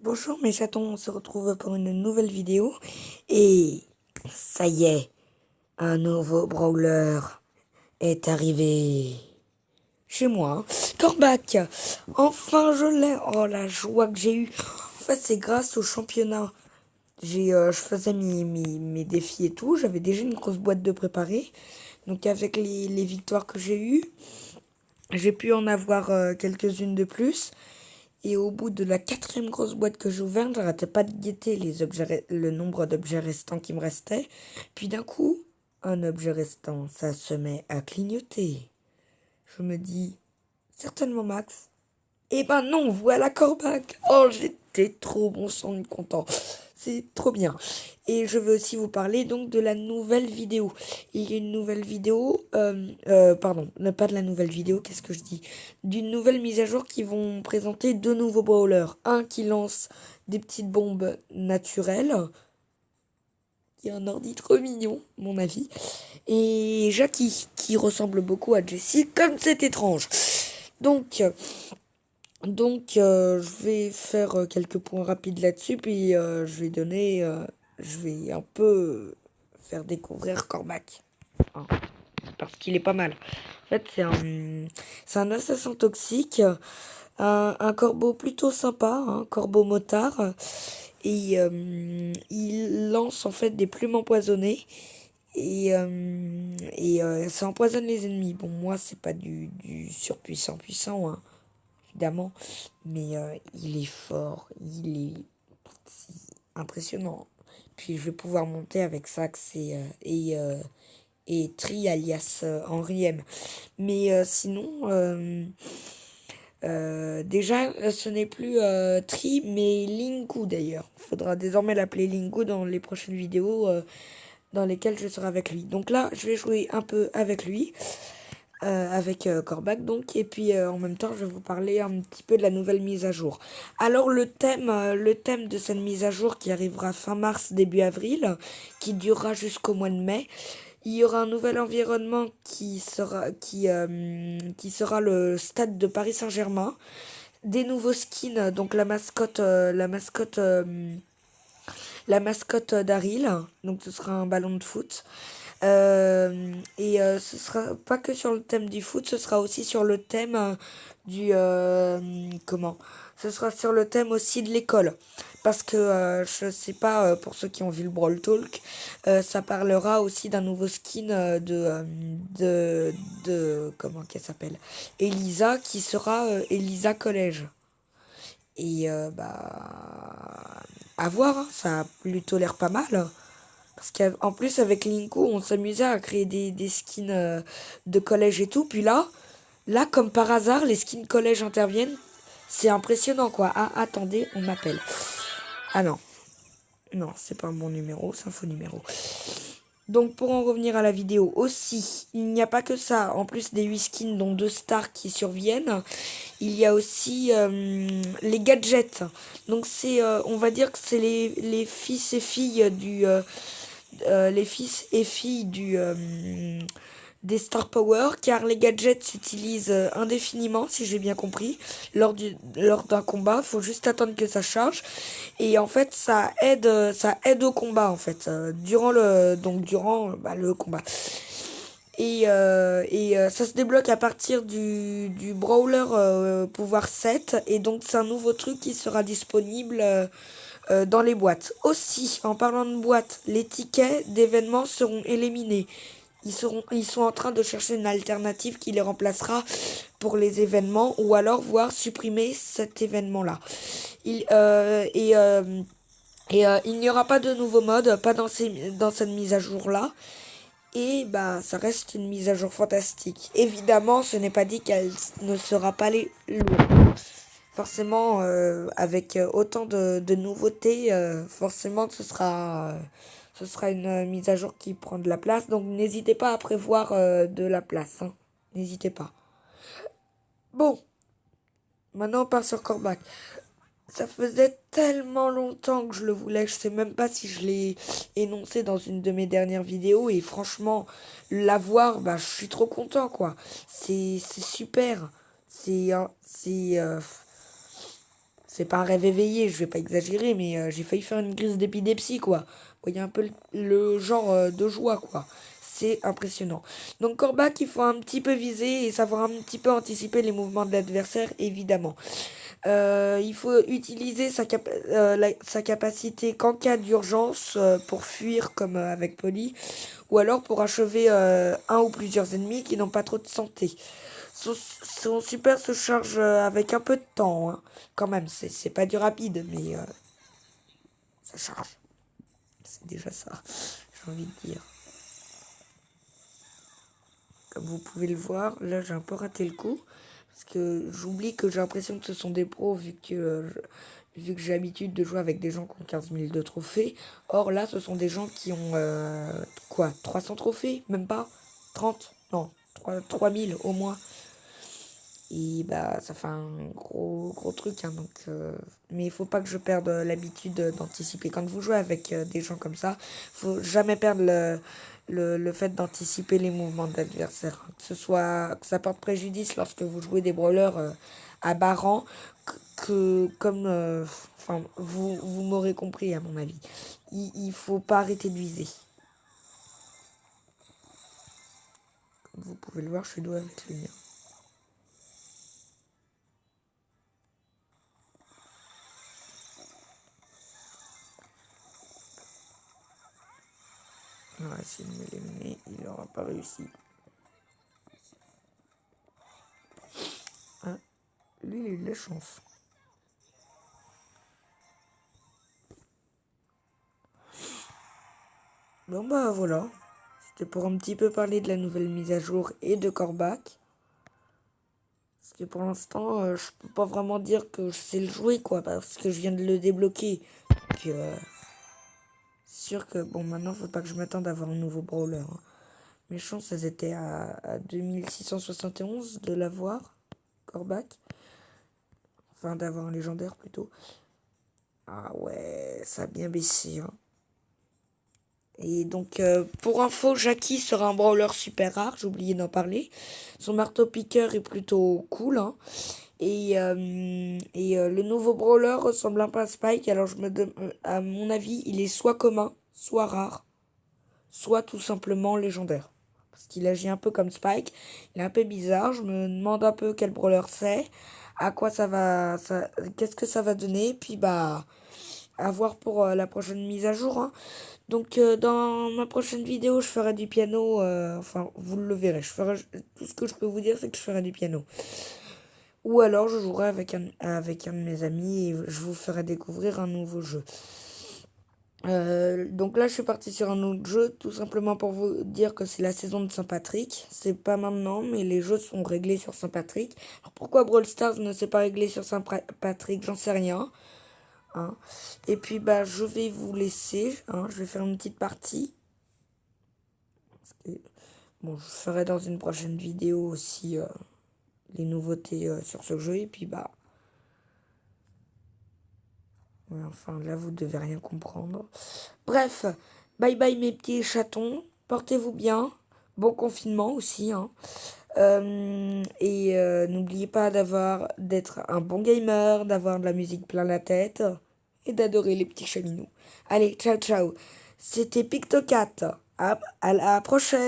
Bonjour mes chatons, on se retrouve pour une nouvelle vidéo et ça y est, un nouveau brawler est arrivé chez moi. Corbac, enfin je l'ai. Oh la joie que j'ai eue. En fait c'est grâce au championnat. Je faisais mes défis et tout, j'avais déjà une grosse boîte de préparée. Donc avec les victoires que j'ai eues, j'ai pu en avoir quelques-unes de plus. Et au bout de la quatrième grosse boîte que j'ai ouverte, j'arrêtais pas de guetter le nombre d'objets restants qui me restaient. Puis d'un coup, un objet restant, ça se met à clignoter. Je me dis, certainement Max. Eh ben non, voilà Corbac. Oh, j'étais trop bon sang de content. C'est trop bien. Et je veux aussi vous parler donc de la nouvelle vidéo. Il y a une nouvelle vidéo, pardon, pas de la nouvelle vidéo, qu'est-ce que je dis? D'une nouvelle mise à jour qui vont présenter deux nouveaux brawlers. Un qui lance des petites bombes naturelles, qui est un ordi trop mignon, mon avis. Et Jackie, qui ressemble beaucoup à Jessie, comme c'est étrange. Donc, je vais faire quelques points rapides là-dessus, puis je vais un peu faire découvrir Cormac, hein, parce qu'il est pas mal. En fait, c'est un assassin toxique, un corbeau plutôt sympa, un corbeau motard, et il lance en fait des plumes empoisonnées. Ça empoisonne les ennemis. Bon, moi, c'est pas du surpuissant puissant, hein, évidemment, mais il est fort, c'est impressionnant. Puis je vais pouvoir monter avec Sax et Tri alias Henri M. Mais sinon, déjà, ce n'est plus Tri, mais Linku d'ailleurs. Il faudra désormais l'appeler Linku dans les prochaines vidéos dans lesquelles je serai avec lui. Donc là, je vais jouer un peu avec lui. Avec Corbac donc, et puis en même temps je vais vous parler un petit peu de la nouvelle mise à jour. Alors le thème de cette mise à jour qui arrivera fin mars début avril, qui durera jusqu'au mois de mai, il y aura un nouvel environnement qui sera le stade de Paris Saint-Germain, des nouveaux skins, donc la mascotte d'Aril, donc ce sera un ballon de foot. Ce sera pas que sur le thème du foot, ce sera aussi sur le thème du comment? Ce sera sur le thème aussi de l'école. Parce que je sais pas, pour ceux qui ont vu le Brawl Talk, ça parlera aussi d'un nouveau skin de comment qu'elle s'appelle? Elisa, qui sera Elisa Collège. Et à voir, hein, ça a plutôt l'air pas mal. Parce qu'en plus, avec Linko, on s'amusait à créer des skins de collège et tout. Puis là, comme par hasard, les skins collège interviennent. C'est impressionnant, quoi. Ah, attendez, on m'appelle. Ah non. Non, c'est pas un bon numéro, c'est un faux numéro. Donc, pour en revenir à la vidéo aussi, il n'y a pas que ça. En plus des 8 skins, dont 2 stars qui surviennent, il y a aussi les gadgets. Donc, on va dire que c'est les fils et filles les fils et filles des Star Power, car les gadgets s'utilisent indéfiniment, si j'ai bien compris, lors d'un combat. Il faut juste attendre que ça charge. Et en fait, ça aide au combat, en fait, durant le combat. Ça se débloque à partir du Brawler pouvoir 7. Et donc, c'est un nouveau truc qui sera disponible dans les boîtes. Aussi, en parlant de boîtes, les tickets d'événements seront éliminés. Ils sont en train de chercher une alternative qui les remplacera pour les événements ou alors voir supprimer cet événement-là. Il, et il n'y aura pas de nouveau mode, pas dans cette mise à jour-là. Et bah, ça reste une mise à jour fantastique. Évidemment, ce n'est pas dit qu'elle ne sera pas lourde. Forcément, avec autant de nouveautés, forcément, ce sera une mise à jour qui prend de la place. Donc, n'hésitez pas à prévoir de la place, hein. N'hésitez pas. Bon, maintenant, on part sur Corbac. Ça faisait tellement longtemps que je le voulais, je sais même pas si je l'ai énoncé dans une de mes dernières vidéos. Et franchement, l'avoir, bah, je suis trop content, quoi. C'est super. C'est c'est pas un rêve éveillé, je vais pas exagérer, mais j'ai failli faire une crise d'épilepsie, quoi. Vous voyez un peu le genre de joie, quoi. C'est impressionnant. Donc Corbac, il faut un petit peu viser et savoir un petit peu anticiper les mouvements de l'adversaire, évidemment. Il faut utiliser sa capacité qu'en cas d'urgence pour fuir comme avec Polly, ou alors pour achever un ou plusieurs ennemis qui n'ont pas trop de santé. Son super se charge avec un peu de temps, hein. Quand même, c'est pas du rapide, mais ça charge. C'est déjà ça, j'ai envie de dire. Comme vous pouvez le voir, là j'ai un peu raté le coup. Parce que j'oublie que j'ai l'impression que ce sont des pros vu que j'ai l'habitude de jouer avec des gens qui ont 15 000 de trophées. Or là, ce sont des gens qui ont quoi, 300 trophées? Même pas 30? Non, 3 000 au moins. Et bah ça fait un gros truc, hein, donc mais il faut pas que je perde l'habitude d'anticiper. Quand vous jouez avec des gens comme ça, faut jamais perdre le fait d'anticiper les mouvements de l'adversaire. Que ça porte préjudice lorsque vous jouez des brawlers à bas rang, comme enfin vous m'aurez compris à mon avis. Il faut pas arrêter de viser. Comme vous pouvez le voir, je suis doué avec lui, hein. On va essayer de m'éliminer, il n'aura pas réussi. Hein, lui, il a eu de la chance. Bon bah voilà, c'était pour un petit peu parler de la nouvelle mise à jour et de Corbac. Parce que pour l'instant, je peux pas vraiment dire que je sais le jouer, quoi, parce que je viens de le débloquer. Donc, c'est sûr que, bon, maintenant, faut pas que je m'attende à avoir un nouveau brawler, hein. Mes chances, elles étaient à 2671 de l'avoir, Corbac. Enfin, d'avoir un légendaire, plutôt. Ah ouais, ça a bien baissé, hein. Et donc, pour info, Jackie sera un brawler super rare, j'ai oublié d'en parler. Son marteau-piqueur est plutôt cool, hein. Le nouveau brawler ressemble un peu à Spike, alors à mon avis, il est soit commun, soit rare, soit tout simplement légendaire. Parce qu'il agit un peu comme Spike, il est un peu bizarre, je me demande un peu quel brawler c'est, à quoi qu'est-ce que ça va donner, puis bah, à voir pour la prochaine mise à jour, hein. Donc dans ma prochaine vidéo, je ferai du piano, enfin vous le verrez, tout ce que je peux vous dire, c'est que je ferai du piano. Ou alors je jouerai avec un de mes amis et je vous ferai découvrir un nouveau jeu. Donc là, je suis partie sur un autre jeu, tout simplement pour vous dire que c'est la saison de Saint-Patrick. C'est pas maintenant, mais les jeux sont réglés sur Saint-Patrick. Alors pourquoi Brawl Stars ne s'est pas réglé sur Saint-Patrick, j'en sais rien, hein. Et puis bah je vais vous laisser, hein, je vais faire une petite partie. Bon, je ferai dans une prochaine vidéo aussi les nouveautés sur ce jeu. Et puis bah... ouais, enfin, là, vous devez rien comprendre. Bref, bye bye mes petits chatons. Portez-vous bien. Bon confinement aussi, hein. N'oubliez pas d'être un bon gamer, d'avoir de la musique plein la tête et d'adorer les petits chaminous. Allez, ciao ciao. C'était Pictocat. À la prochaine.